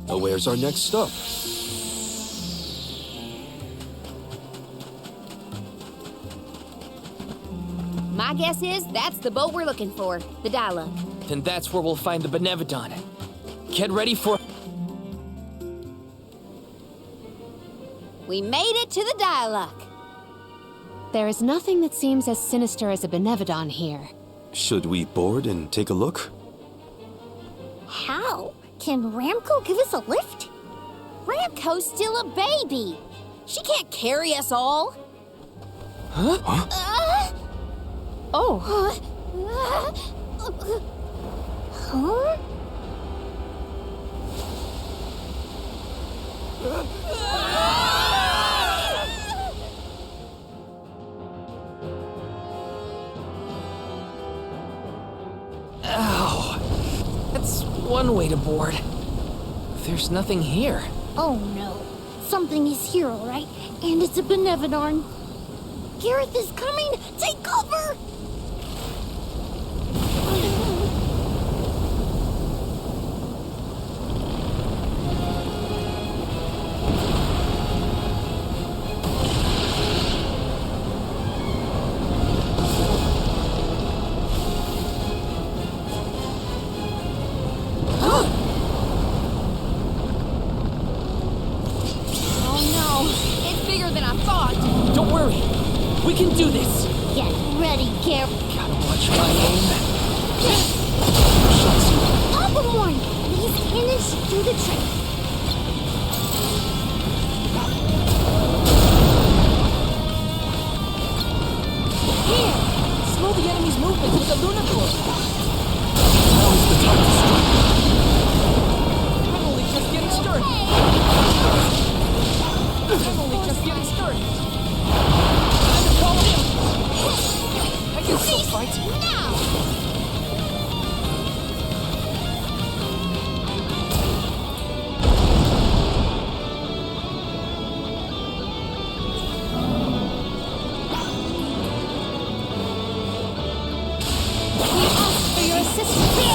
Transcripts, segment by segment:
Where's our next stop? My guess is that's the boat we're looking for, the Dialogue. Then that's where we'll find the Benevodon. Get ready for... We made it to the Dialogue. There is nothing that seems as sinister as a Benevodon here. Should we board and take a look? How? Can Ramco give us a lift? Ramco's still a baby. She can't carry us all. Oh, Huh? Ow! That's one way to board. There's nothing here. Oh no. Something is here, all right. And it's a Benevodon. Gareth is coming! Take cover! Oh no, it's bigger than I thought. Don't worry. We can do this. Get ready, Gareth. Gotta watch my aim. Up on one! These cannons should do the trick. Here! Slow the enemy's movement with the Lunacore. Now is the time to strike. I'm only just getting started. I'm only just getting started. Time to call him. I can still fight. Now! we ask for your assistance.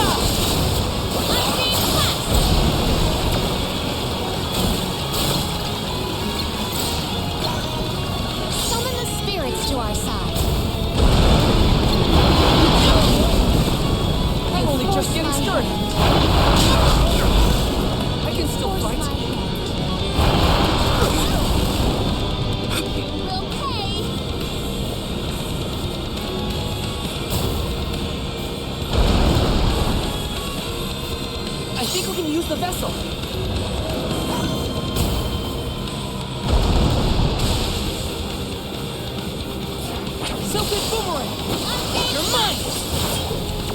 Summon the spirits to our side. I'm only just getting started. I can still fight. Okay. I think we can use the vessel. Silken Boomerang! You're mine!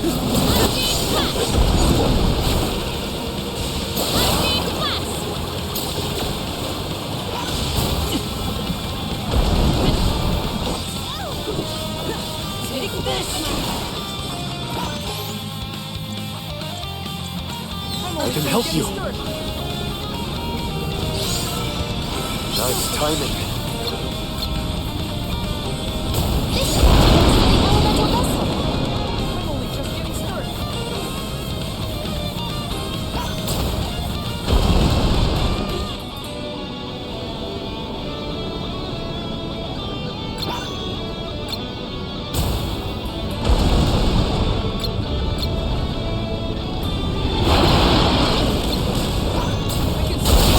Take this! I can help you. Nice timing. I'm only just getting started. I can still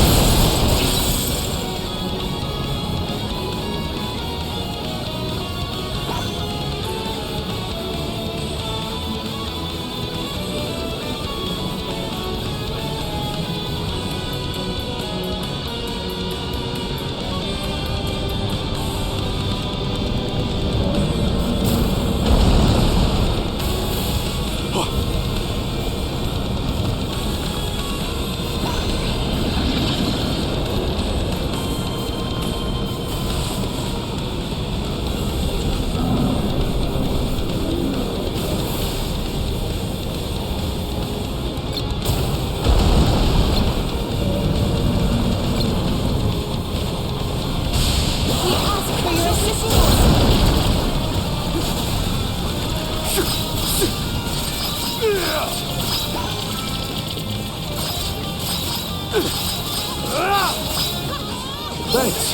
Thanks.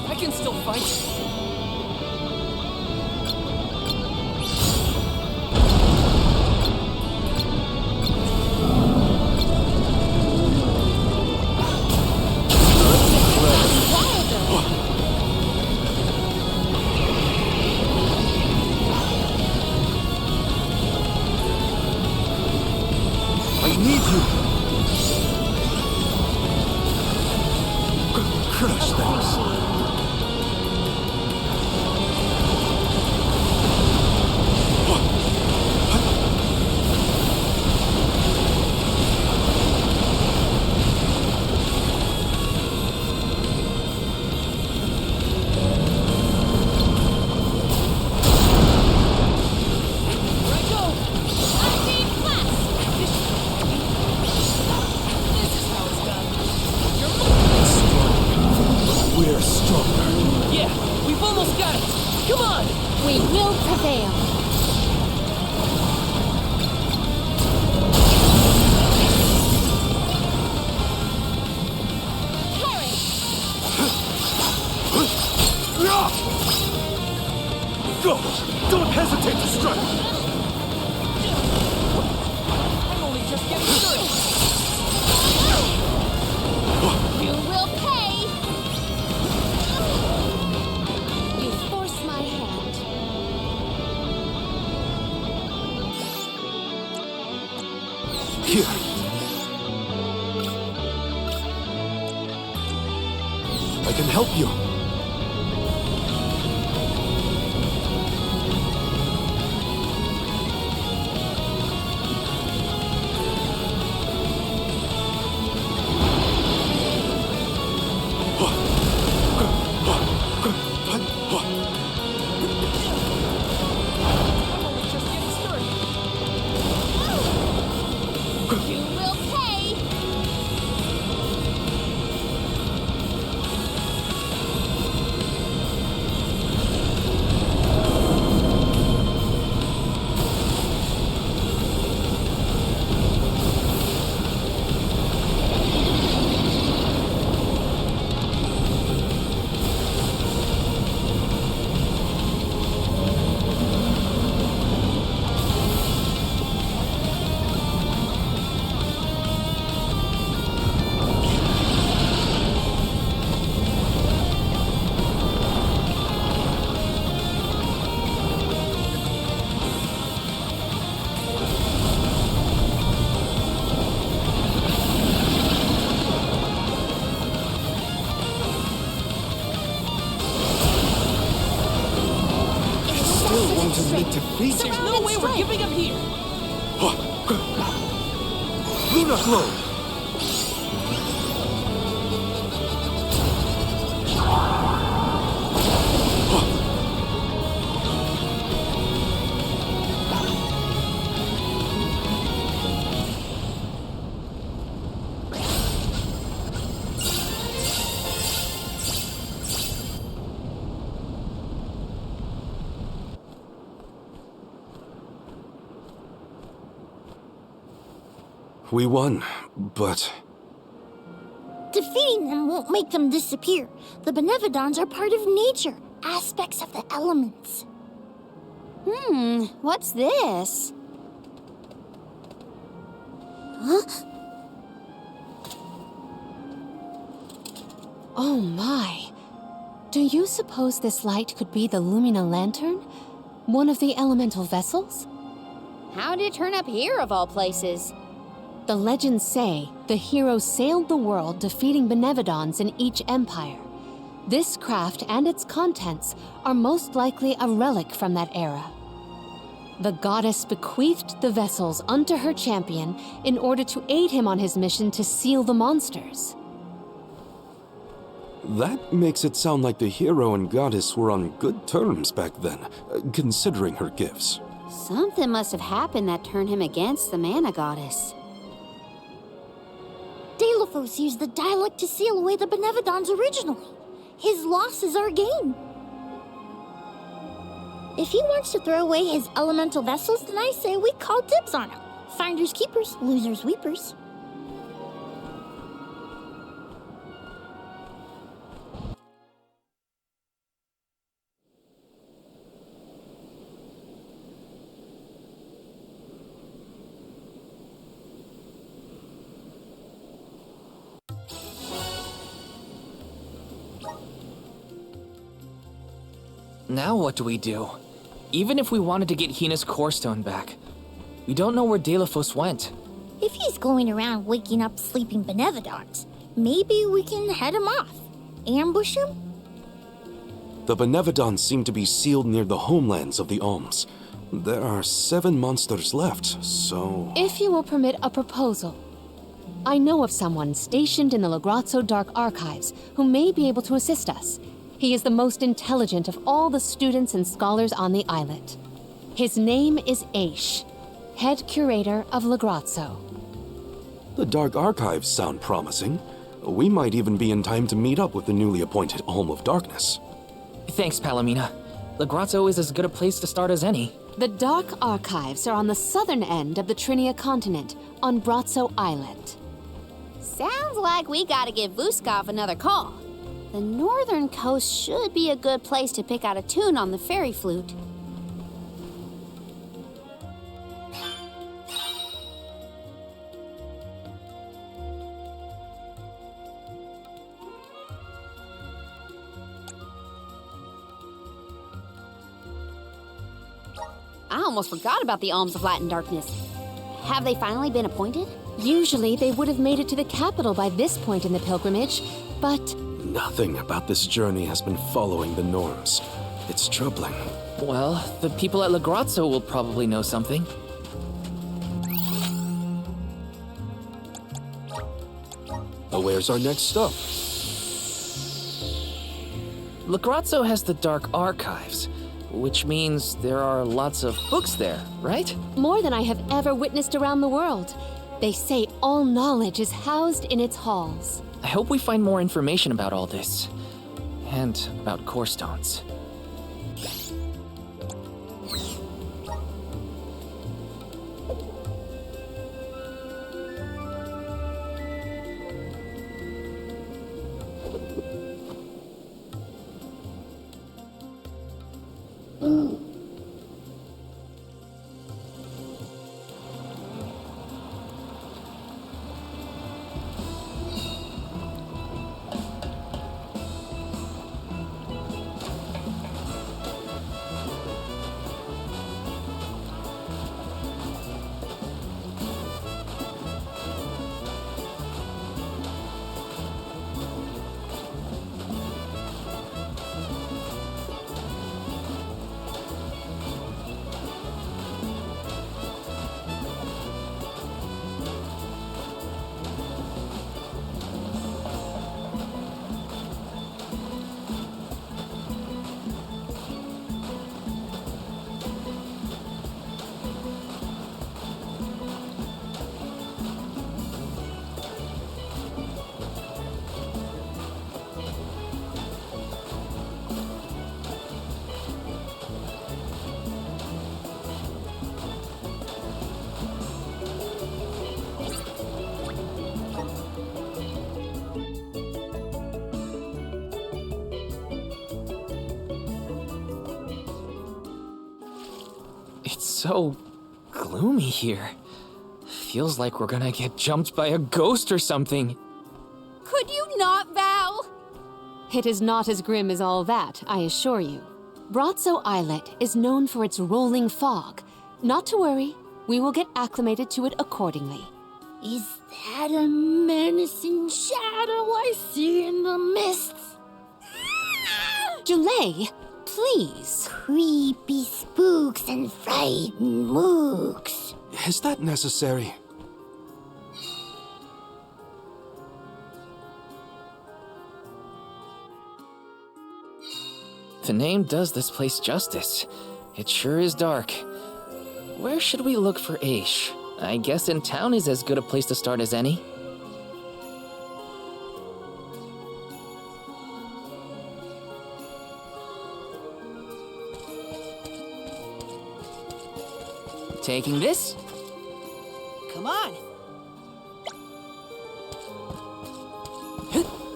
I can still fight. I need you. Crush that. Here I go. This is how it's done. We're stronger. Yeah, we've almost got it. Come on. We will prevail. Go! Don't hesitate to strike! I'm only just getting started. You will pay. You forced my hand. Here. I can help you. I'm only just getting started. You will pay. Still want to make defeat? There's no way we're giving up here. Luna Glow! We won, but Defeating them won't make them disappear. The Benevodons are part of nature, aspects of the elements. What's this? Oh my. Do you suppose this light could be the Lumina Lantern? One of the elemental vessels? How did it turn up here of all places? The legends say the hero sailed the world defeating Benevodons in each empire. This craft and its contents are most likely a relic from that era. The goddess bequeathed the vessels unto her champion in order to aid him on his mission to seal the monsters. that makes it sound like the hero and goddess were on good terms back then, considering her gifts. Something must have happened that turned him against the mana goddess. They Deilophos used the dialect to seal away the Benevodons originally. His loss is our gain. If he wants to throw away his elemental vessels, then I say we call dibs on him. Finders keepers, losers weepers. Now what do we do? Even if we wanted to get Hina's core stone back, we don't know where Deilophos went. If he's going around waking up sleeping Benevodons, maybe we can head him off. Ambush him? The Benevodons seem to be sealed near the homelands of the Alms. There are 7 monsters left, so... If you will permit a proposal. I know of someone stationed in the Lagrazzo Dark Archives who may be able to assist us. He is the most intelligent of all the students and scholars on the islet. His name is Aish, head curator of Lagrazzo. The Dark Archives sound promising. We might even be in time to meet up with the newly appointed Alm of Darkness. Thanks, Palomina. Lagrazzo is as good a place to start as any. The Dark Archives are on the southern end of the Trinia continent, on Brazzo Islet. Sounds like we gotta give Vuskov another call. The northern coast should be a good place to pick out a tune on the fairy flute. I almost forgot about the Alms of Light and Darkness. Have they finally been appointed? Usually they would have made it to the capital by this point in the pilgrimage, but Nothing about this journey has been following the norms. It's troubling. Well, the people at Lagrazzo will probably know something. Where's our next stop? Lagrazzo has the Dark Archives, which means there are lots of books there, right? more than I have ever witnessed around the world. They say all knowledge is housed in its halls. I hope we find more information about all this. And about core stones. It's so gloomy here. Feels like we're gonna get jumped by a ghost or something. Could you not, Val? It is not as grim as all that, I assure you. Brazzo Islet is known for its rolling fog. Not to worry, we will get acclimated to it accordingly. Is that a menacing shadow I see in the mists? Delay, please. Creepy spooks and frightened mooks. Is that necessary? The name does this place justice. It sure is dark. Where should we look for Aish? I guess in town is as good a place to start as any. Taking this. Come on.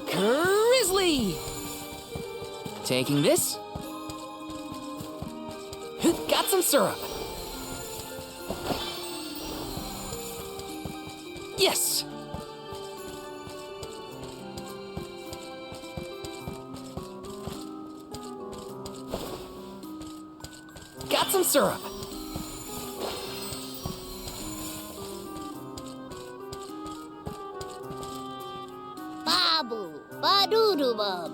Grizzly! Taking this. Got some syrup. Yes! Got some syrup. Babu, badoo bub.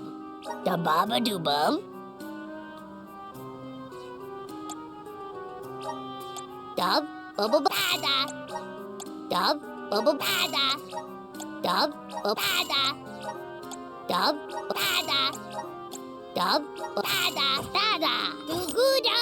Da baba doo bub. Dub, bubba bada. Dub, bubba bada. Dub, bubba bada. Dub, bada. Dub, bada, dada. Guguda.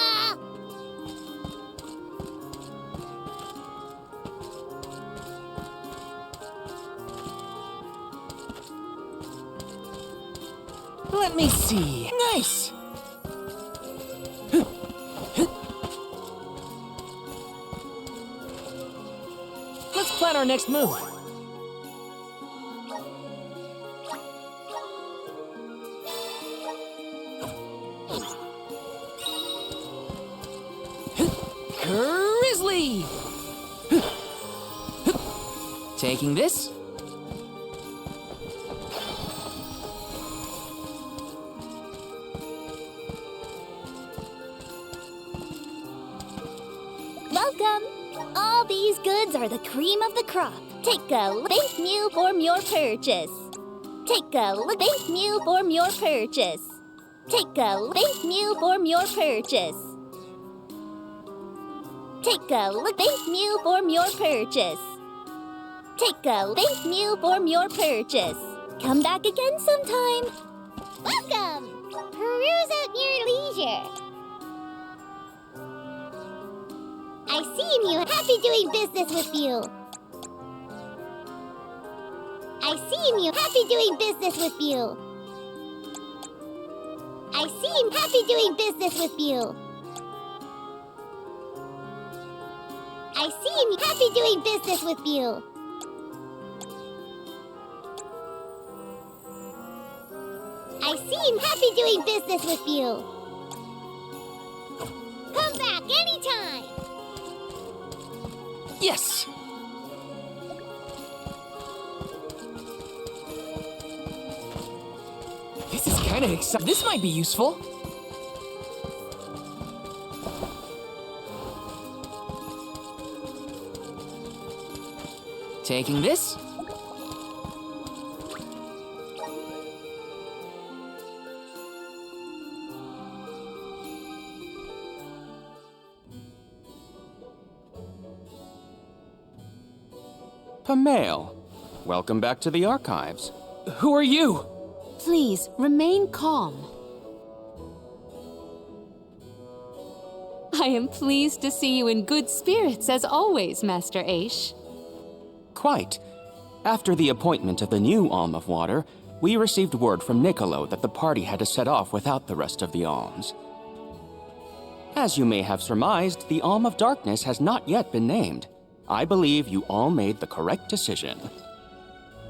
Let me see. Nice! Let's plan our next move. Grizzly! Taking this. Welcome! All these goods are the cream of the crop. Take a thank you for your purchase. Take a thank you for your purchase. Take a thank you for your purchase. Take a thank you for your purchase. Take a thank you for your purchase. Come back again sometime. Welcome! Peruse at your leisure. I seem you happy doing business with you. I seem you happy doing business with you. I seem happy doing business with you. I seem happy doing business with you. I seem happy doing business with you. Come back anytime. Yes! This is kind of exciting. This might be useful. Taking this. Pamail, welcome back to the archives. Who are you? Please remain calm. I am pleased to see you in good spirits as always, Master Aish. Quite. After the appointment of the new Alm of Water, we received word from Niccolo that the party had to set off without the rest of the alms. As you may have surmised, the Alm of Darkness has not yet been named. I believe you all made the correct decision.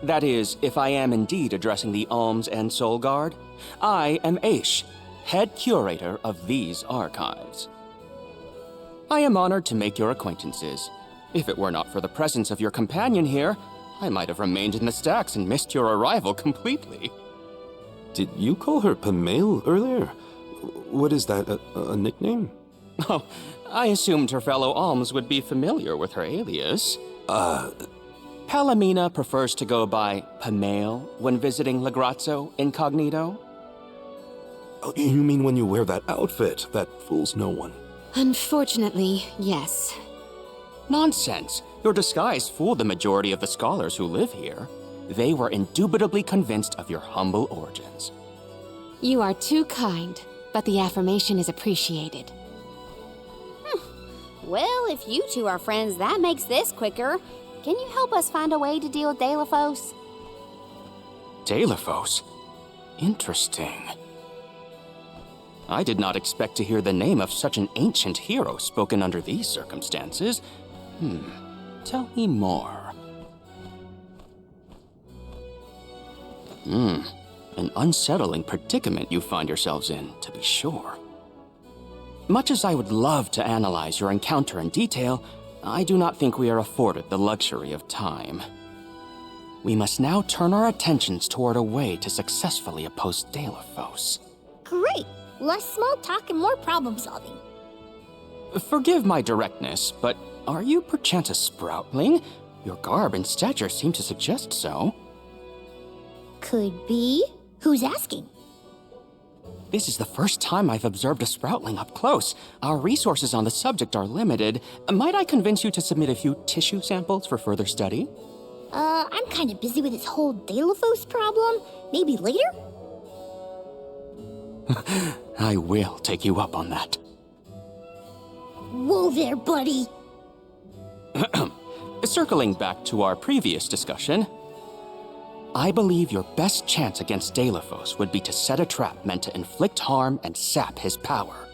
That is, if I am indeed addressing the Alms and Soul Guard, I am Aish, head curator of these archives. I am honored to make your acquaintances. If it were not for the presence of your companion here, I might have remained in the stacks and missed your arrival completely. Did you call her Pamail earlier? What is that, a nickname? Oh, I assumed her fellow alms would be familiar with her alias. Palomina prefers to go by Pamail when visiting Legrazzo incognito. Oh, you mean when you wear that outfit that fools no one? Unfortunately, yes. Nonsense. Your disguise fooled the majority of the scholars who live here. They were indubitably convinced of your humble origins. You are too kind, but the affirmation is appreciated. Well, if you two are friends, that makes this quicker. Can you help us find a way to deal with Deilephos? Deilephos? Interesting. I did not expect to hear the name of such an ancient hero spoken under these circumstances. Tell me more. An unsettling predicament you find yourselves in, to be sure. Much as I would love to analyze your encounter in detail, I do not think we are afforded the luxury of time. We must now turn our attentions toward a way to successfully oppose Deilophos. Great! Less small talk and more problem solving. Forgive my directness, but are you perchance a sproutling? Your garb and stature seem to suggest so. Could be. Who's asking? This is the first time I've observed a sproutling up close. Our resources on the subject are limited. Might I convince you to submit a few tissue samples for further study? I'm kind of busy with this whole Deilophos problem. Maybe later? I will take you up on that. Whoa there, buddy! Circling back to our previous discussion, I believe your best chance against Deilophos would be to set a trap meant to inflict harm and sap his power.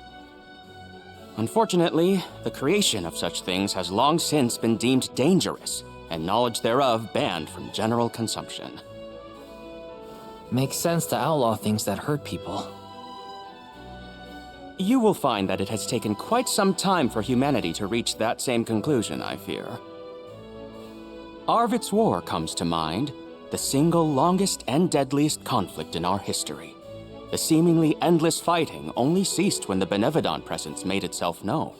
Unfortunately, the creation of such things has long since been deemed dangerous, and knowledge thereof banned from general consumption. Makes sense to outlaw things that hurt people. You will find that it has taken quite some time for humanity to reach that same conclusion, I fear. Arvid's War comes to mind, the single longest and deadliest conflict in our history. The seemingly endless fighting only ceased when the Benevodon presence made itself known.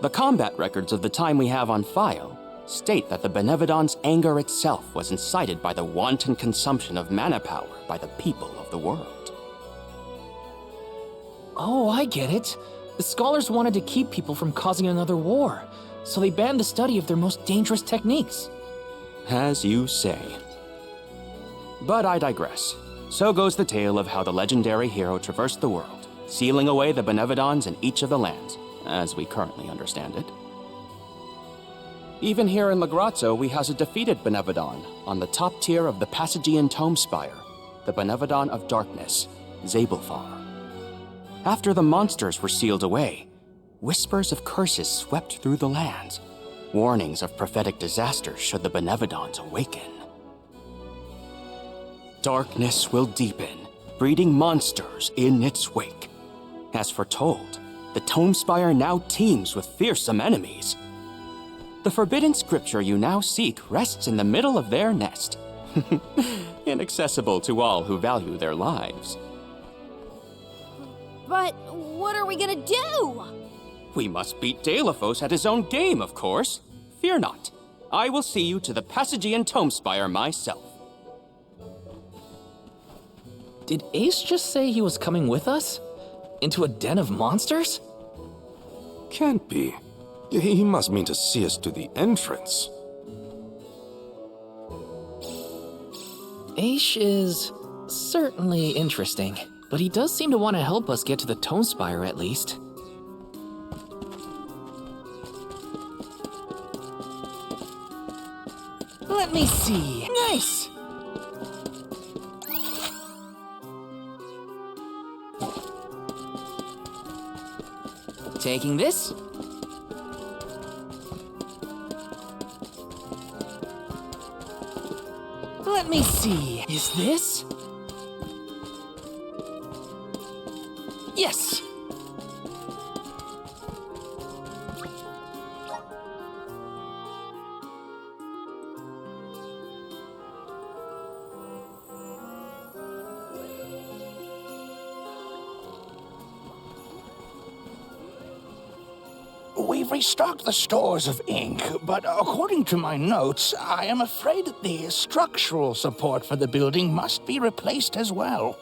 The combat records of the time we have on file state that the Benevodon's anger itself was incited by the wanton consumption of mana power by the people of the world. Oh, I get it. The scholars wanted to keep people from causing another war, so they banned the study of their most dangerous techniques. As you say. But I digress. So goes the tale of how the legendary hero traversed the world, sealing away the Benevodons in each of the lands, as we currently understand it. Even here in Lagrazzo, we house a defeated Benevodon on the top tier of the Passagian Tome Spire, the Benevodon of Darkness, Zabelfar. After the monsters were sealed away, whispers of curses swept through the lands, warnings of prophetic disaster should the Benevodons awaken. Darkness will deepen, breeding monsters in its wake. As foretold, the Tome Spire now teems with fearsome enemies. The forbidden scripture you now seek rests in the middle of their nest, inaccessible to all who value their lives. But what are we gonna do? We must beat Deilophos at his own game, of course. Fear not. I will see you to the Passagian Tome Spire myself. Did Ace just say he was coming with us? Into a den of monsters? Can't be. He must mean to see us to the entrance. Ace is certainly interesting, but he does seem to want to help us get to the Tome Spire at least. Let me see. Nice! Taking this. Let me see. Is this? Yes! We've restocked the stores of ink, but according to my notes, I am afraid that the structural support for the building must be replaced as well.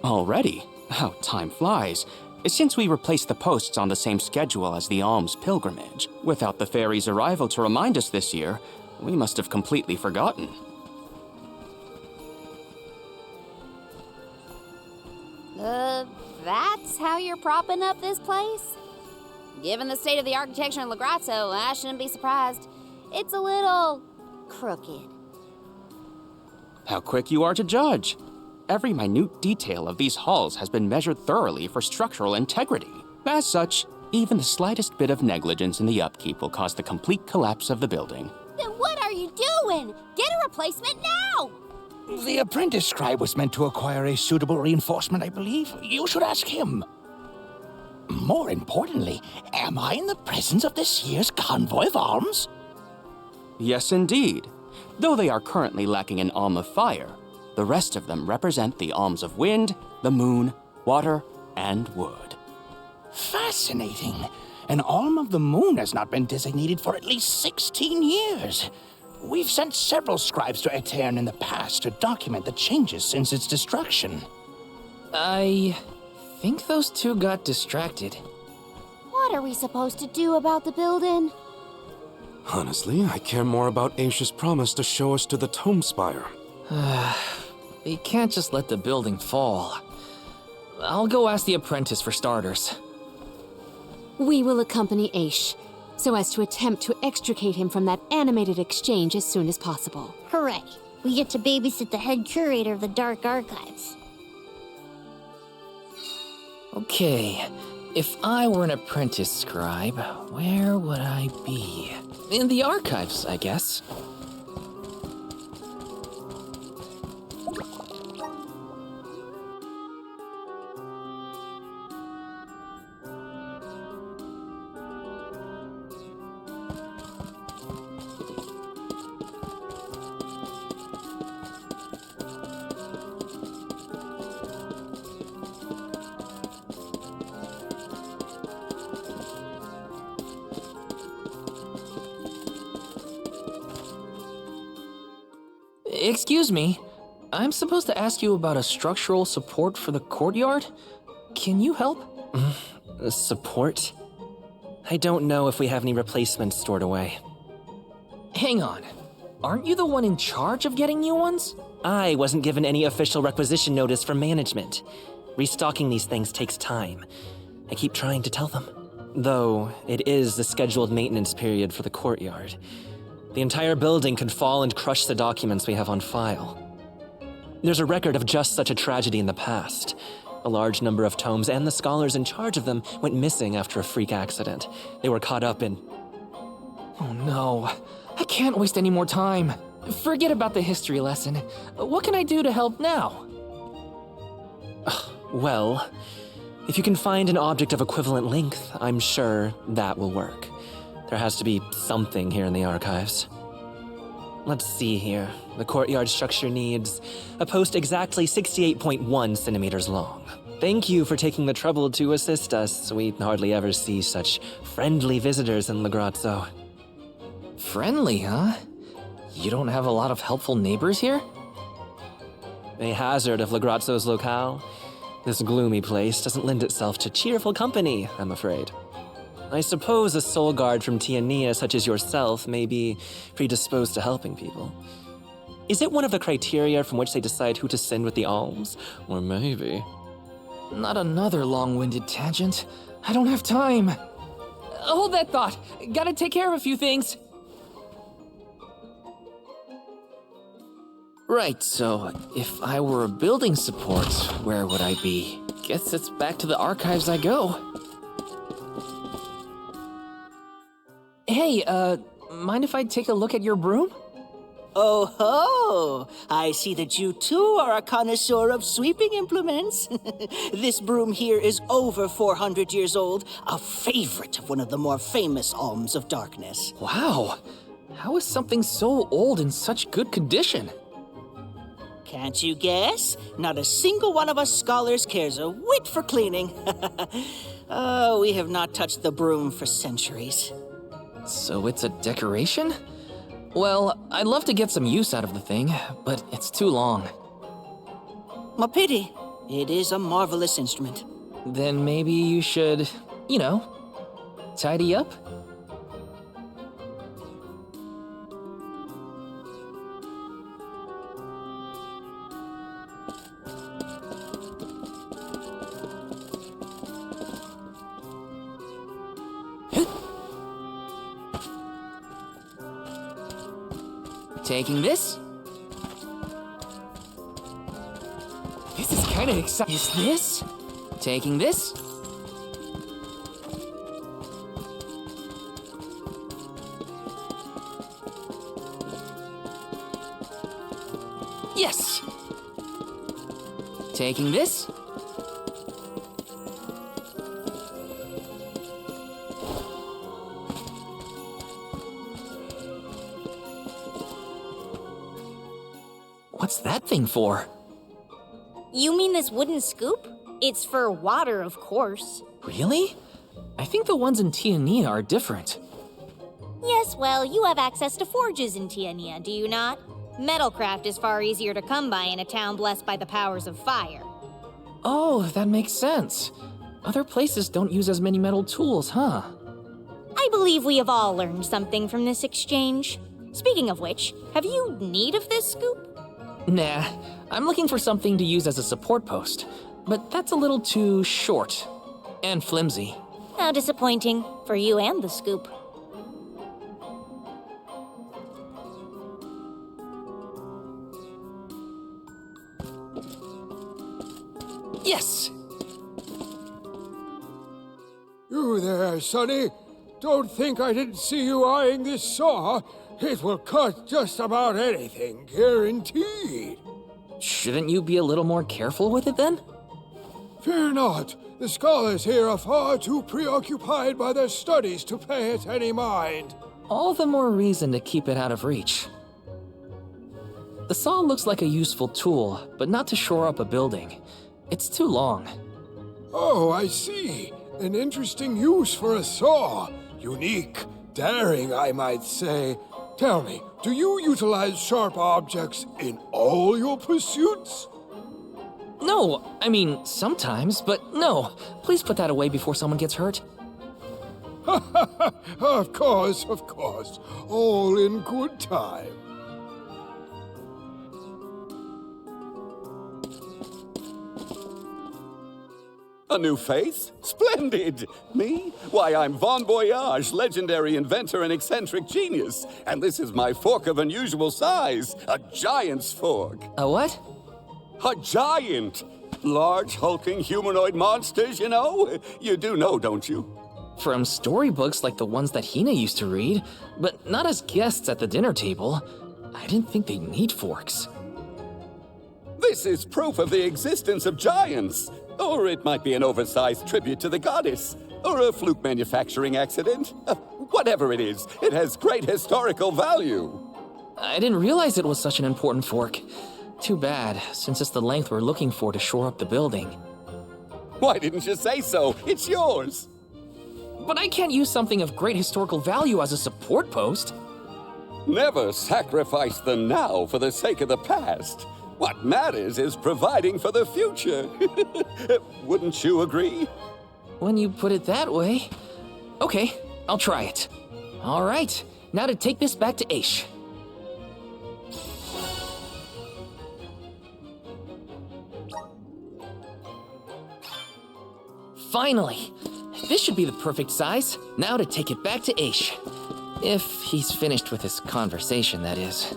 Already? How time flies. Since we replaced the posts on the same schedule as the Alms pilgrimage, without the fairy's arrival to remind us this year, we must have completely forgotten. That's how you're propping up this place? Given the state of the architecture in Lagrazzo, I shouldn't be surprised. It's a little crooked. How quick you are to judge. every minute detail of these halls has been measured thoroughly for structural integrity. As such, even the slightest bit of negligence in the upkeep will cause the complete collapse of the building. Then what are you doing? Get a replacement now! The apprentice scribe was meant to acquire a suitable reinforcement, I believe. You should ask him. More importantly, am I in the presence of this year's convoy of alms? Yes, indeed. Though they are currently lacking an alm of fire, the rest of them represent the alms of wind, the moon, water, and wood. Fascinating. An alm of the moon has not been designated for at least 16 years. We've sent several scribes to Aetern in the past to document the changes since its destruction. I think those two got distracted. What are we supposed to do about the building? Honestly, I care more about Aisha's promise to show us to the Tome Spire. We can't just let the building fall. I'll go ask the apprentice for starters. We will accompany Aish, so as to attempt to extricate him from that animated exchange as soon as possible. Hooray. We get to babysit the head curator of the Dark Archives. Okay, if I were an apprentice scribe, where would I be? In the archives, I guess. Excuse me, I'm supposed to ask you about a structural support for the courtyard? Can you help? Support? I don't know if we have any replacements stored away. Hang on, aren't you the one in charge of getting new ones? I wasn't given any official requisition notice from management. Restocking these things takes time. I keep trying to tell them. Though, it is the scheduled maintenance period for the courtyard. The entire building could fall and crush the documents we have on file. There's a record of just such a tragedy in the past. A large number of tomes and the scholars in charge of them went missing after a freak accident. They were caught up in... Oh no, I can't waste any more time. Forget about the history lesson. What can I do to help now? Well, if you can find an object of equivalent length, I'm sure that will work. There has to be something here in the archives. Let's see here. The courtyard structure needs a post exactly 68.1 centimeters long. Thank you for taking the trouble to assist us. We hardly ever see such friendly visitors in Legrazzo. Friendly, huh? You don't have a lot of helpful neighbors here? A hazard of Legrazzo's locale. This gloomy place doesn't lend itself to cheerful company, I'm afraid. I suppose a soul guard from Tiania such as yourself may be predisposed to helping people. Is it one of the criteria from which they decide who to send with the alms? Or maybe... Not another long-winded tangent. I don't have time. Hold that thought. Gotta take care of a few things. Right, so if I were a building support, where would I be? Guess it's back to the archives I go. Hey, mind if I take a look at your broom? Oh ho! I see that you too are a connoisseur of sweeping implements. This broom here is over 400 years old, a favorite of one of the more famous alms of darkness. Wow! How is something so old in such good condition? Can't you guess? Not a single one of us scholars cares a whit for cleaning. Oh, we have not touched the broom for centuries. So it's a decoration? Well, I'd love to get some use out of the thing, but it's too long. A pity. It is a marvelous instrument. Then maybe you should, tidy up? Taking this? This is kind of exciting. Is this? Taking this? Yes! Taking this? What's that thing for? You mean this wooden scoop? It's for water, of course. Really? I think the ones in Tiania are different. Yes, well, you have access to forges in Tiania, do you not? Metalcraft is far easier to come by in a town blessed by the powers of fire. Oh, that makes sense. Other places don't use as many metal tools, huh? I believe we have all learned something from this exchange. Speaking of which, have you need of this scoop? Nah, I'm looking for something to use as a support post, but that's a little too short and flimsy. How disappointing for you and the scoop. Yes! You there, Sonny. Don't think I didn't see you eyeing this saw. It will cut just about anything, guaranteed. Shouldn't you be a little more careful with it then? Fear not. The scholars here are far too preoccupied by their studies to pay it any mind. All the more reason to keep it out of reach. The saw looks like a useful tool, but not to shore up a building. It's too long. Oh, I see. An interesting use for a saw. Unique, daring, I might say. Tell me, do you utilize sharp objects in all your pursuits? No, I mean, sometimes, but no. Please put that away before someone gets hurt. Of course, of course. All in good time. A new face? Splendid! Me? Why, I'm Von Voyage, legendary inventor and eccentric genius. And this is my fork of unusual size, a giant's fork. A what? A giant! Large, hulking humanoid monsters, you know? You do know, don't you? From storybooks like the ones that Hina used to read, but not as guests at the dinner table. I didn't think they'd need forks. This is proof of the existence of giants. Or it might be an oversized tribute to the goddess. Or a fluke manufacturing accident. Whatever it is, it has great historical value. I didn't realize it was such an important fork. Too bad, since it's the length we're looking for to shore up the building. Why didn't you say so? It's yours. But I can't use something of great historical value as a support post. Never sacrifice the now for the sake of the past. What matters is providing for the future. Wouldn't you agree? When you put it that way. Okay, I'll try it. All right, now to take this back to Aish. Finally! This should be the perfect size. Now to take it back to Aish. If he's finished with his conversation, that is.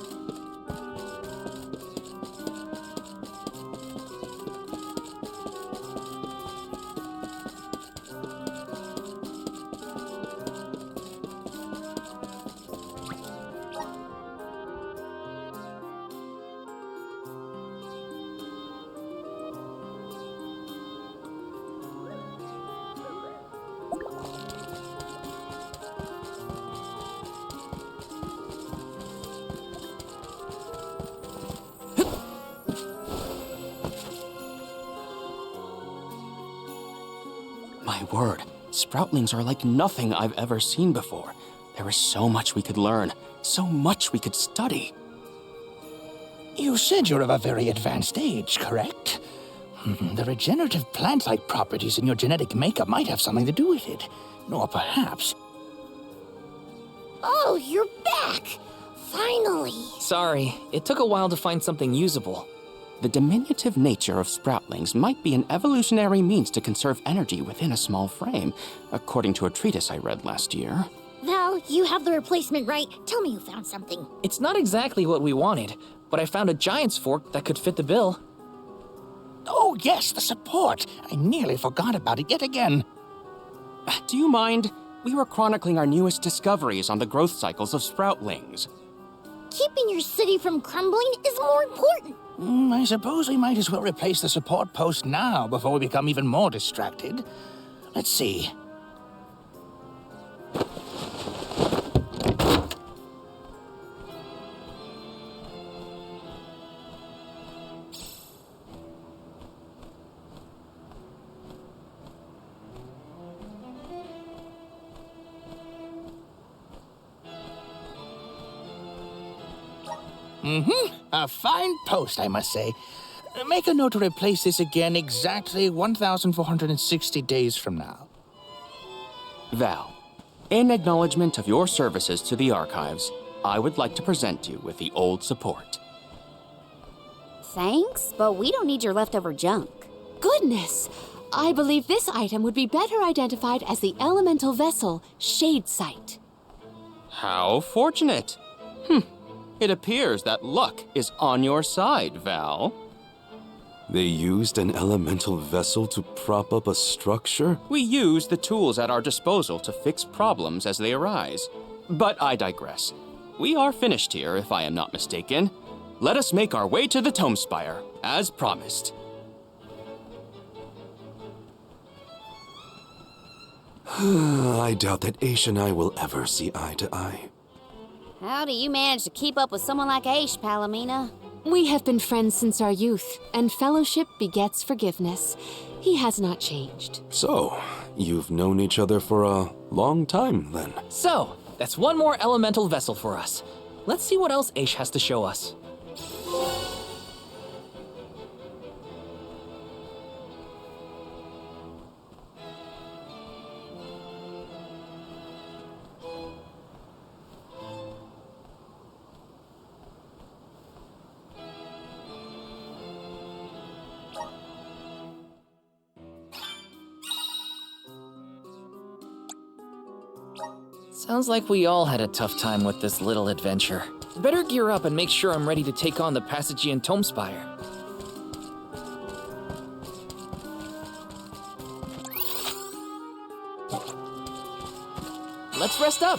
My word, Sproutlings are like nothing I've ever seen before. There is so much we could learn, so much we could study. You said you're of a very advanced age, correct? The regenerative plant-like properties in your genetic makeup might have something to do with it. Or perhaps... Oh, you're back! Finally! Sorry, it took a while to find something usable. The diminutive nature of Sproutlings might be an evolutionary means to conserve energy within a small frame, according to a treatise I read last year. Val, you have the replacement, right? Tell me you found something. It's not exactly what we wanted, but I found a giant's fork that could fit the bill. Oh, yes, the support. I nearly forgot about it yet again. Do you mind? We were chronicling our newest discoveries on the growth cycles of sproutlings. Keeping your city from crumbling is more important. I suppose we might as well replace the support post now before we become even more distracted. Let's see. A fine post, I must say. Make a note to replace this again exactly 1,460 days from now. Val, in acknowledgement of your services to the archives, I would like to present you with the old support. Thanks, but we don't need your leftover junk. Goodness! I believe this item would be better identified as the elemental vessel Shadesight. How fortunate. It appears that luck is on your side, Val. They used an elemental vessel to prop up a structure? We use the tools at our disposal to fix problems as they arise. But I digress. We are finished here, if I am not mistaken. Let us make our way to the Tome Spire, as promised. I doubt that Aish and I will ever see eye to eye. How do you manage to keep up with someone like Aish, Palomina? We have been friends since our youth, and fellowship begets forgiveness. He has not changed. So, you've known each other for a long time, then? So, that's one more elemental vessel for us. Let's see what else Aish has to show us. Sounds like we all had a tough time with this little adventure. Better gear up and make sure I'm ready to take on the Passagean Tome Spire. Let's rest up.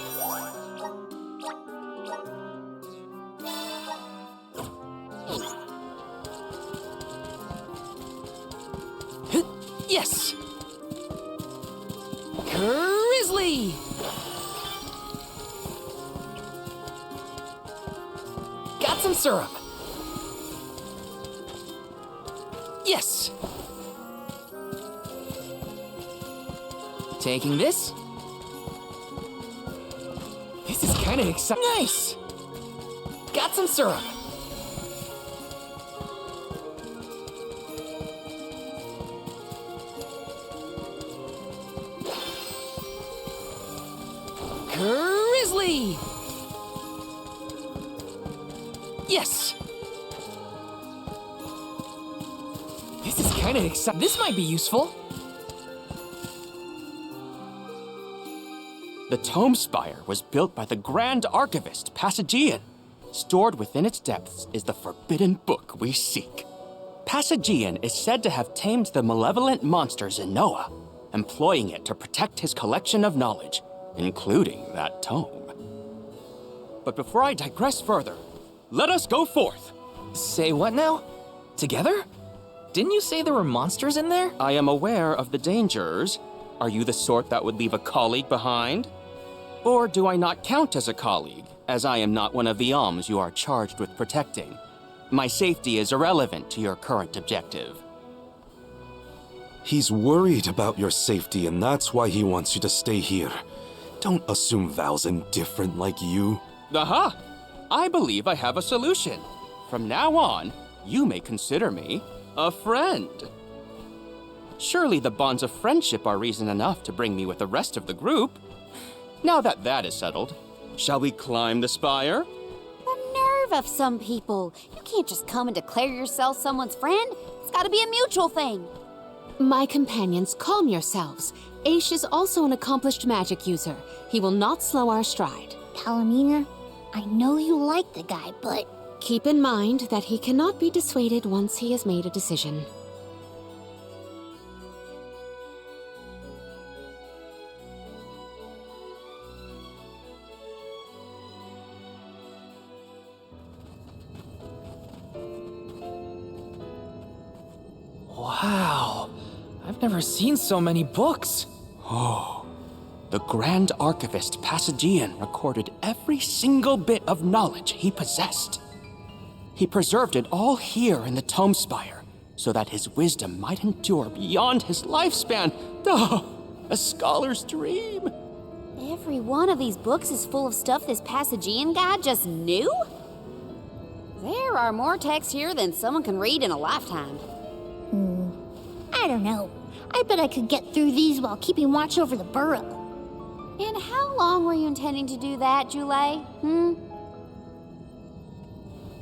Yes! Grizzly! Got some syrup. Yes! Taking this. This is kind of exciting. Nice! Got some syrup. Grizzly! Yes! This is kind of exciting. This might be useful. The Tome Spire was built by the Grand Archivist, Passagean. Stored within its depths is the forbidden book we seek. Passagean is said to have tamed the malevolent monster Zenoa, employing it to protect his collection of knowledge, including that tome. But before I digress further, let us go forth. Say what now? Together? Didn't you say there were monsters in there? I am aware of the dangers. Are you the sort that would leave a colleague behind? Or do I not count as a colleague, as I am not one of the alms you are charged with protecting? My safety is irrelevant to your current objective. He's worried about your safety, and that's why he wants you to stay here. Don't assume Val's indifferent like you. Aha! I believe I have a solution. From now on, you may consider me a friend. Surely the bonds of friendship are reason enough to bring me with the rest of the group. Now that that is settled, shall we climb the spire? The nerve of some people. You can't just come and declare yourself someone's friend. It's gotta be a mutual thing. My companions, calm yourselves. Aish is also an accomplished magic user. He will not slow our stride. Palomina, I know you like the guy, but... Keep in mind that he cannot be dissuaded once he has made a decision. Wow. I've never seen so many books. The Grand Archivist Passagian recorded every single bit of knowledge he possessed. He preserved it all here in the Tome Spire, so that his wisdom might endure beyond his lifespan. A scholar's dream. Every one of these books is full of stuff this Passagian guy just knew? There are more texts here than someone can read in a lifetime. I don't know. I bet I could get through these while keeping watch over the burrow. And how long were you intending to do that, Jule?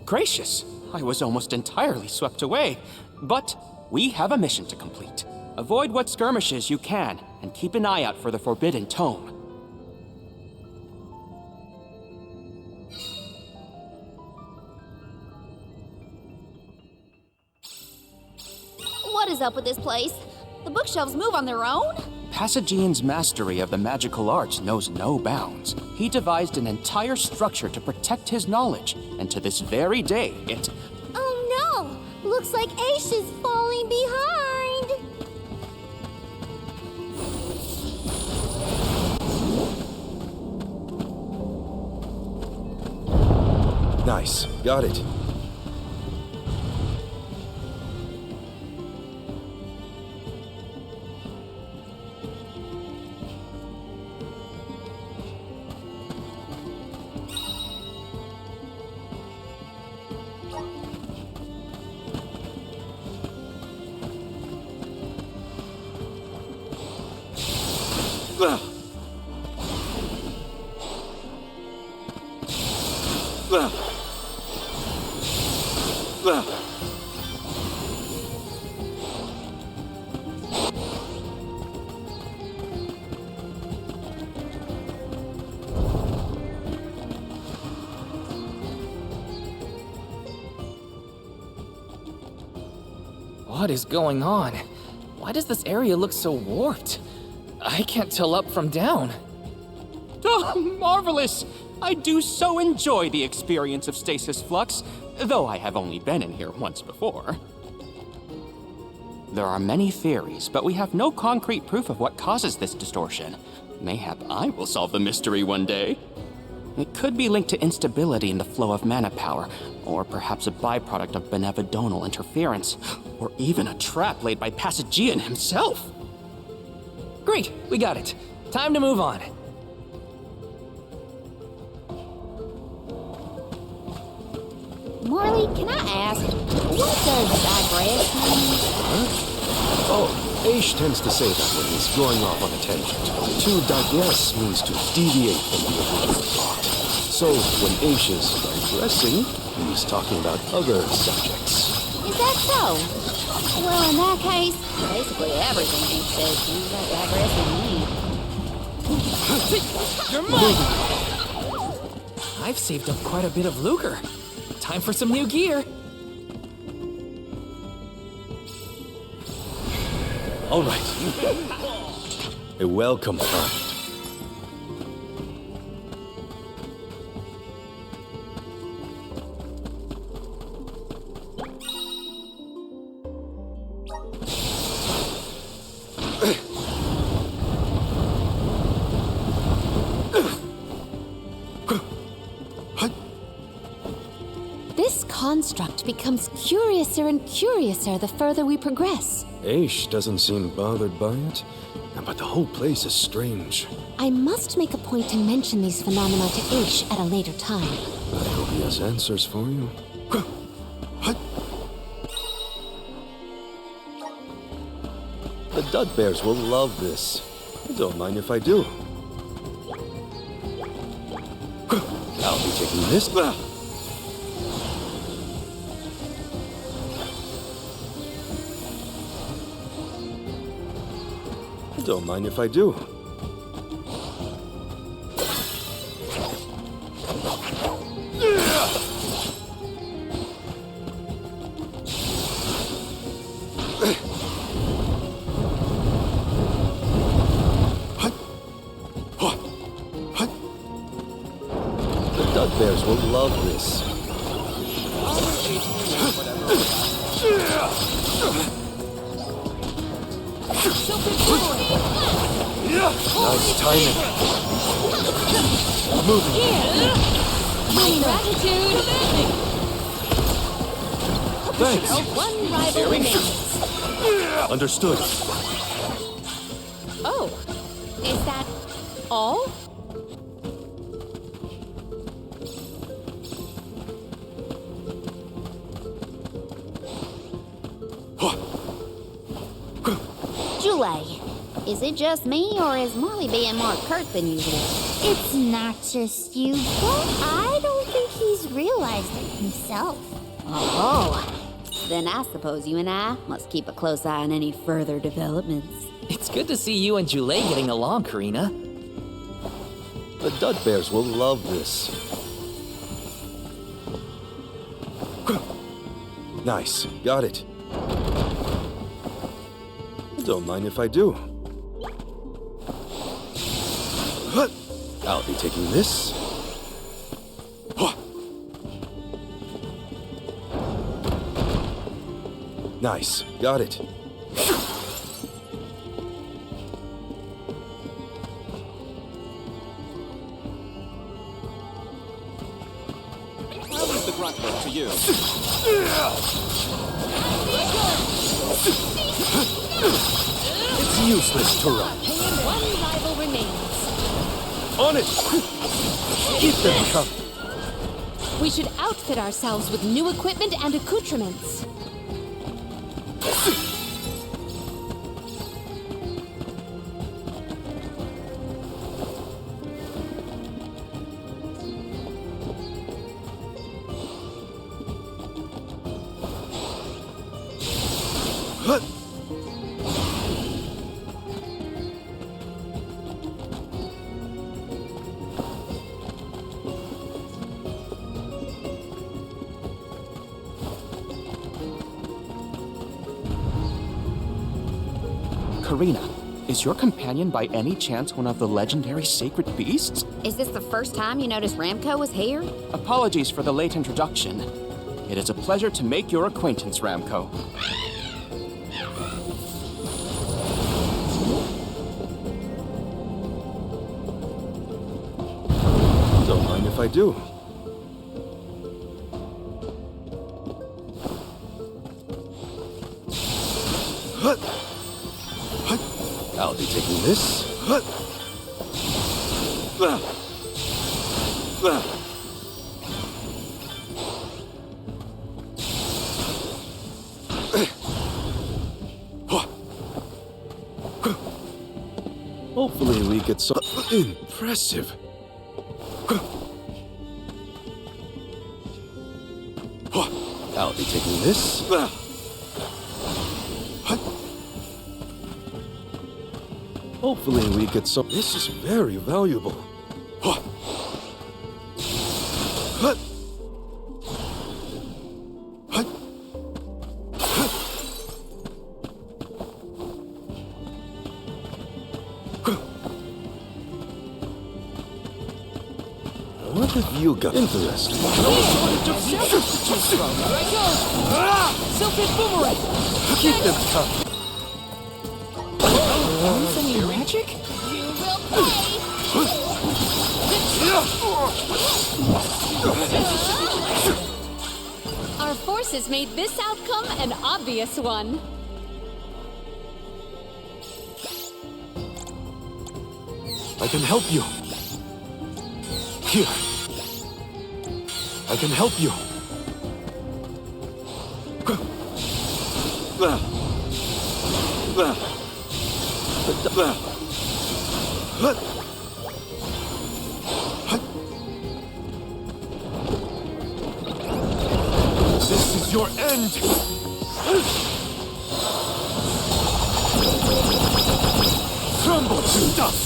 Gracious, I was almost entirely swept away. But we have a mission to complete. Avoid what skirmishes you can, and keep an eye out for the Forbidden Tome. What is up with this place? The bookshelves move on their own? Passagian's mastery of the magical arts knows no bounds. He devised an entire structure to protect his knowledge, and to this very day, it... Oh no! Looks like Aish is falling behind! Nice. Got it. What is going on? Why does this area look so warped? I can't tell up from down. Oh, marvelous! I do so enjoy the experience of stasis flux, though I have only been in here once before. There are many theories, but we have no concrete proof of what causes this distortion. Mayhap I will solve the mystery one day. It could be linked to instability in the flow of mana power, or perhaps a byproduct of benevodonal interference, or even a trap laid by Passagian himself. Great, we got it. Time to move on. Morley, can I ask, what does digress mean? Oh, Aish tends to say that when he's going off on a tangent. To digress means to deviate from the original thought. So when Aish is digressing, he's talking about other subjects. Is that so? Well, in that case, basically everything he says seems like digressing to me. You're mine! I've saved up quite a bit of lucre. Time for some new gear. All right. A welcome find. This construct becomes curiouser and curiouser the further we progress. Aish doesn't seem bothered by it, but the whole place is strange. I must make a point to mention these phenomena to Aish at a later time. I hope he has answers for you. The Dud Bears will love this. Don't mind if I do. I'll be taking this. Don't mind if I do. The Dud Bears will love this. Nice timing. Moving. My gratitude! Thanks. One rival remains. Understood. Oh, is that all? Jule, is it just me, or is Marley being more curt than usual? It's not just you, but I don't think he's realized it himself. Oh, then I suppose you and I must keep a close eye on any further developments. It's good to see you and Jule getting along, Karina. The Dud Bears will love this. Nice. Got it. Don't mind if I do. I'll be taking this. Nice. Got it. I'll leave the grunt work to you. It's useless to run. One rival remains. On it! Keep them coming. We should outfit ourselves with new equipment and accoutrements. Karina, is your companion by any chance one of the legendary sacred beasts? Is this the first time you noticed Ramco was here? Apologies for the late introduction. It is a pleasure to make your acquaintance, Ramco. Don't mind if I do. I'll be taking this. Hopefully we get some impressive. I'll be taking this. Hopefully we get some. This is very valuable. What have you got? Interesting. Silphid boomerang! Keep them coming. Any magic? You will pay! Our forces made this outcome an obvious one. I can help you. Here. I can help you. This is your end. Crumble to dust.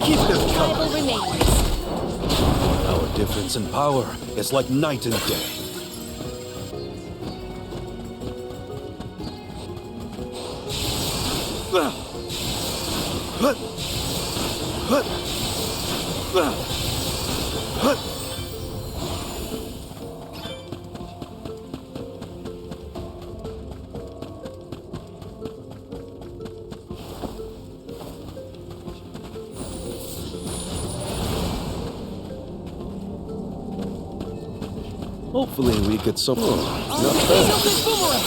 Keep them coming. Rival remains. Our difference in power is like night and day. Hopefully we get some... not bad. Stupid boomerang!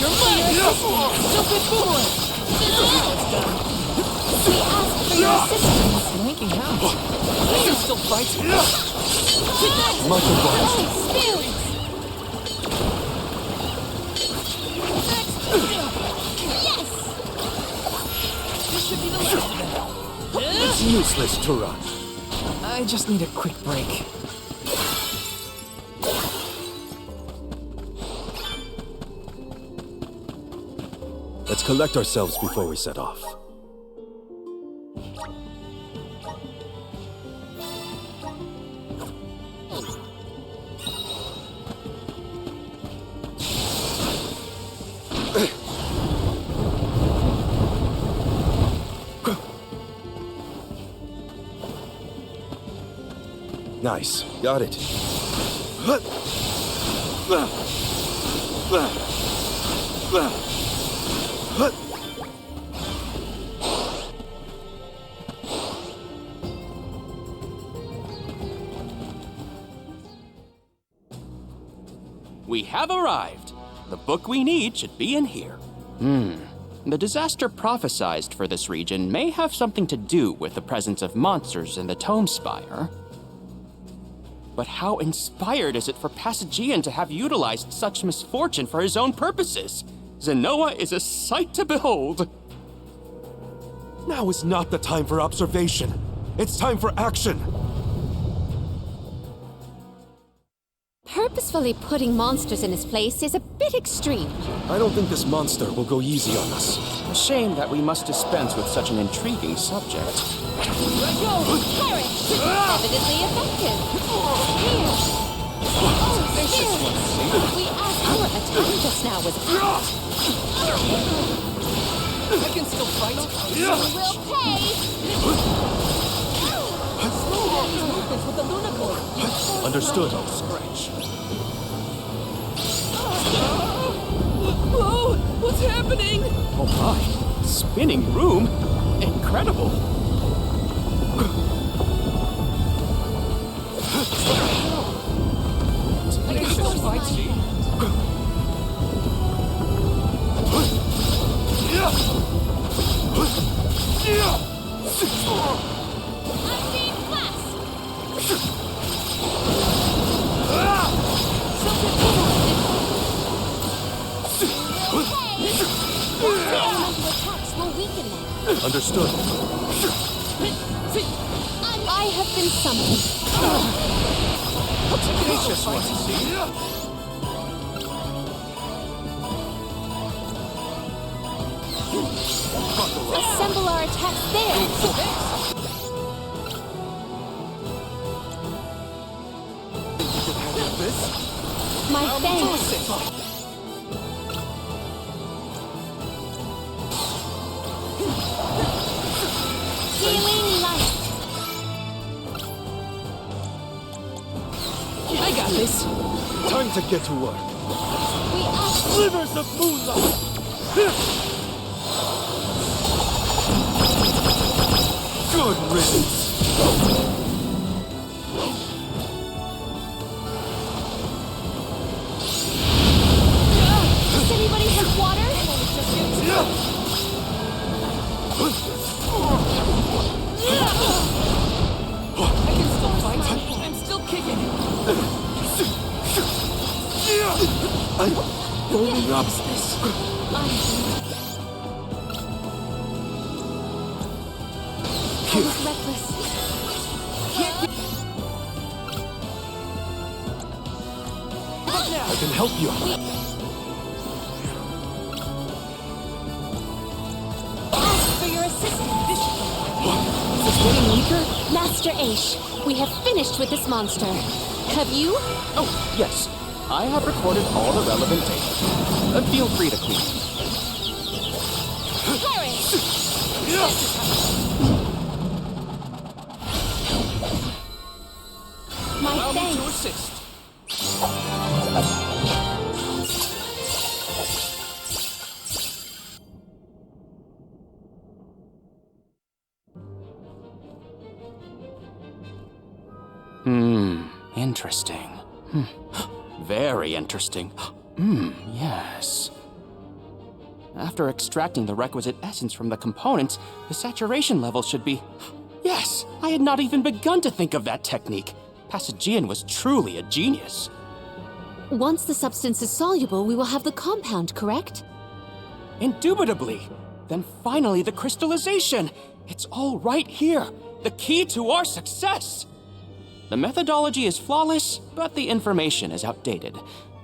You're mine! Stupid boomerang! We ask for your assistance. Blanking out. I can still fight. Much obliged. This should be the last of them. It's useless to run. I just need a quick break. Let's collect ourselves before we set off. Nice. Got it. We have arrived. The book we need should be in here. The disaster prophesized for this region may have something to do with the presence of monsters in the Tome Spire. But how inspired is it for Passagian to have utilized such misfortune for his own purposes? Zenoa is a sight to behold. Now is not the time for observation. It's time for action. Purposefully putting monsters in his place is a bit extreme. I don't think this monster will go easy on us. A shame that we must dispense with such an intriguing subject. Evidently effective. Here. We asked for a attack just now was out. I can still fight. We'll pay. Movements with the Lunacore. Understood. Whoa! What's happening? Oh my, spinning room? Incredible. I can still fight. I'm being blessed. Elemental attacks will weaken them. Understood. I have been summoned. Assemble our attacks there. My thanks. Healing light. I got this. Time to get to work. We ask Slivers of moonlight! Good riddance! Does anybody have water? I can still fight. I'm still kicking. I'm burning up. I was reckless. I can help you. Ask for your assistance. Is it getting weaker? Master Aish, we have finished with this monster. Have you? Oh, yes. I have recorded all the relevant data. Feel free to clean. My Allow me to thanks. assist. Interesting. Very interesting. Yes. After extracting the requisite essence from the components, the saturation level should be... Yes! I had not even begun to think of that technique. Passagian was truly a genius. Once the substance is soluble, we will have the compound, correct? Indubitably. Then finally the crystallization. It's all right here. The key to our success. The methodology is flawless, but the information is outdated.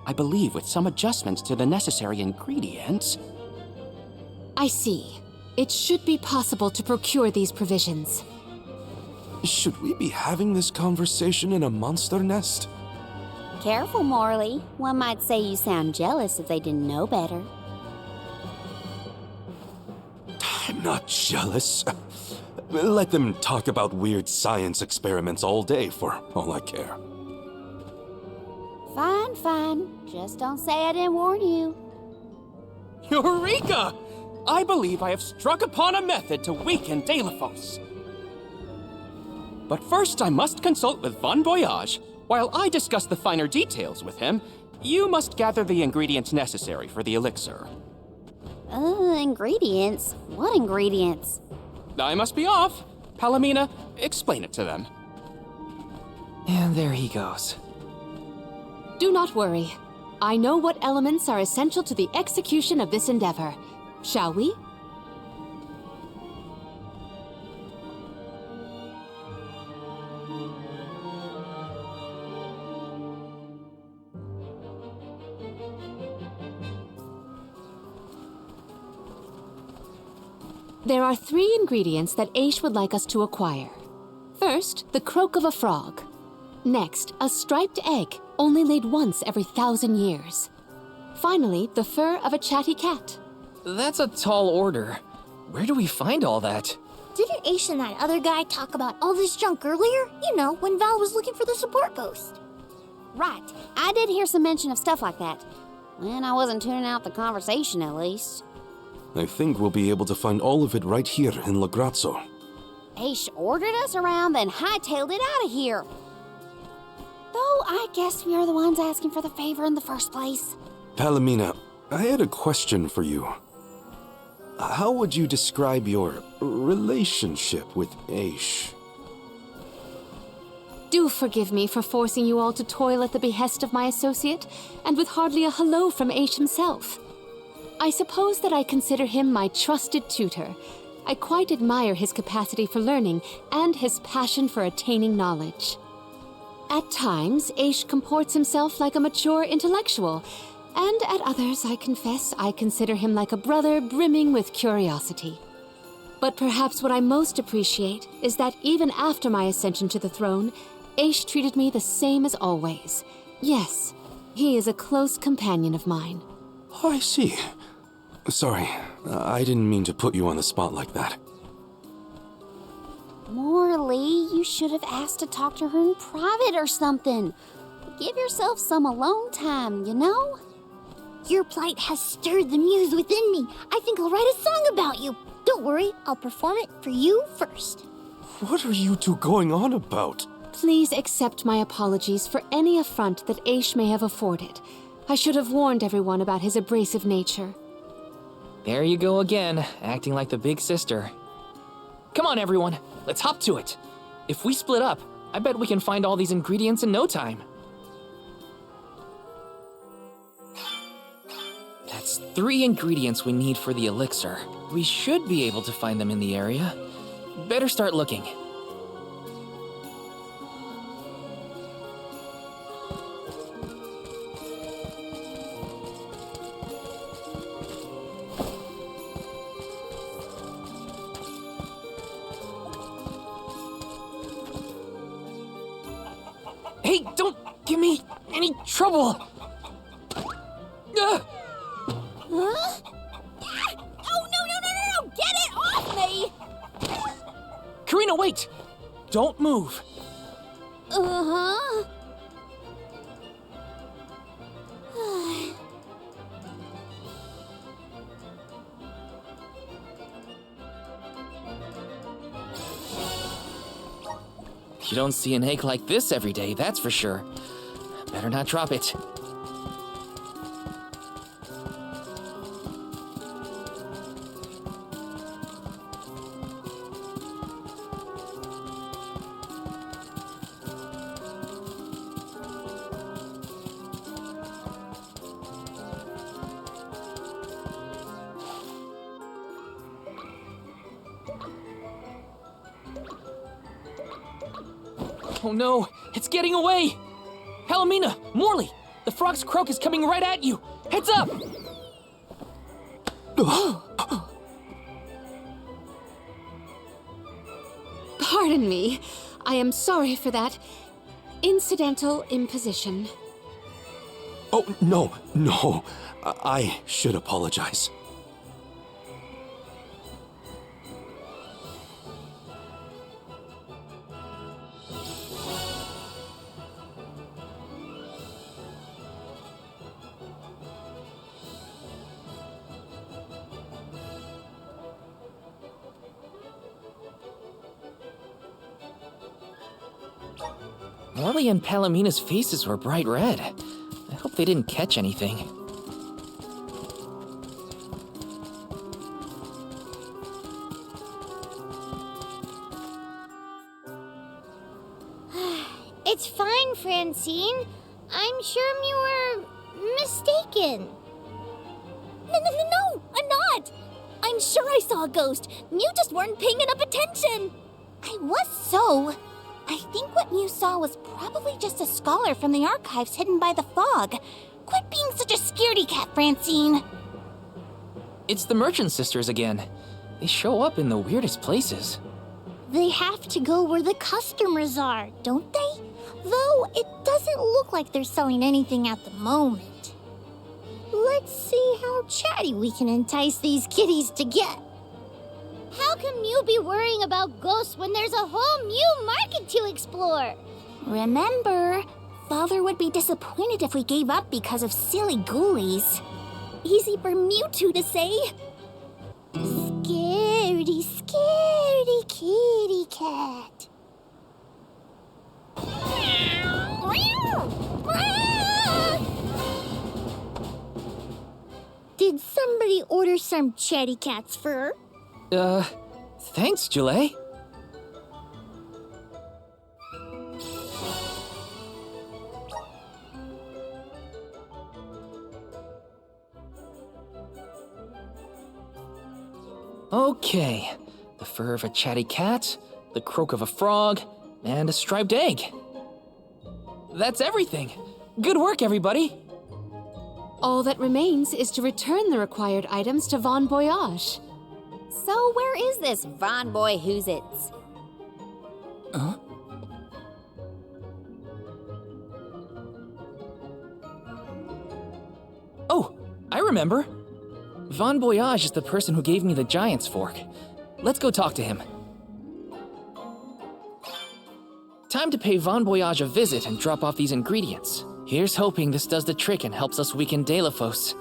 I believe with some adjustments to the necessary ingredients... I see. It should be possible to procure these provisions. Should we be having this conversation in a monster nest? Careful, Morley. One might say you sound jealous if they didn't know better. I'm not jealous. Let them talk about weird science experiments all day for all I care. Fine, fine. Just don't say I didn't warn you. Eureka! I believe I have struck upon a method to weaken Deilephos. But first I must consult with Bon Voyage. While I discuss the finer details with him, you must gather the ingredients necessary for the elixir. Ingredients? What ingredients? I must be off. Palomina, explain it to them. And there he goes. Do not worry. I know what elements are essential to the execution of this endeavor. Shall we? There are 3 ingredients that Aish would like us to acquire. First, the croak of a frog. Next, a striped egg, only laid once every 1,000 years. Finally, the fur of a chatty cat. That's a tall order. Where do we find all that? Didn't Aish and that other guy talk about all this junk earlier? You know, when Val was looking for the support post. Right. I did hear some mention of stuff like that. And I wasn't tuning out the conversation, at least. I think we'll be able to find all of it right here in Lagrazzo. Aish ordered us around, then hightailed it out of here. Though I guess we are the ones asking for the favor in the first place. Palomina, I had a question for you. How would you describe your relationship with Aish? Do forgive me for forcing you all to toil at the behest of my associate, and with hardly a hello from Aish himself. I suppose that I consider him my trusted tutor. I quite admire his capacity for learning and his passion for attaining knowledge. At times, Aish comports himself like a mature intellectual, and at others, I confess, I consider him like a brother brimming with curiosity. But perhaps what I most appreciate is that even after my ascension to the throne, Aish treated me the same as always. Yes, he is a close companion of mine. Oh, I see. Sorry, I didn't mean to put you on the spot like that. Morley, you should have asked to talk to her in private or something. Give yourself some alone time, you know? Your plight has stirred the muse within me. I think I'll write a song about you. Don't worry, I'll perform it for you first. What are you two going on about? Please accept my apologies for any affront that Aish may have afforded. I should have warned everyone about his abrasive nature. There you go again, acting like the big sister. Come on, everyone, let's hop to it. If we split up, I bet we can find all these ingredients in no time. That's 3 ingredients we need for the elixir. We should be able to find them in the area. Better start looking. Hey, don't give me any trouble! Huh? Oh, no! Get it off me! Karina, wait! Don't move. Uh-huh. You don't see an egg like this every day, that's for sure. Better not drop it. Oh no, it's getting away! Palomina, Morley, the frog's croak is coming right at you! Heads up! Pardon me. I am sorry for that incidental imposition. Oh, no. I should apologize. Morley and Palomina's faces were bright red. I hope they didn't catch anything. It's fine, Francine. I'm sure you were mistaken. No, I'm not. I'm sure I saw a ghost. You just weren't paying enough attention. I was so. I think what you saw was probably just a scholar from the archives hidden by the fog. Quit being such a scaredy cat, Francine. It's the Merchant Sisters again. They show up in the weirdest places. They have to go where the customers are, don't they? Though it doesn't look like they're selling anything at the moment. Let's see how chatty we can entice these kitties to get. How can you be worrying about ghosts when there's a whole new market to explore? Remember, Father would be disappointed if we gave up because of silly ghoulies. Easy for Mewtwo to say. Scaredy, scaredy kitty cat. Did somebody order some chatty cat's fur? Thanks, Julie. Okay, the fur of a chatty cat, the croak of a frog, and a striped egg. That's everything. Good work, everybody. All that remains is to return the required items to Von Voyage. So where is this Von Boy Who's-Its? Huh? Oh, I remember. Von Voyage is the person who gave me the giant's fork. Let's go talk to him. Time to pay Von Voyage a visit and drop off these ingredients. Here's hoping this does the trick and helps us weaken Delafos.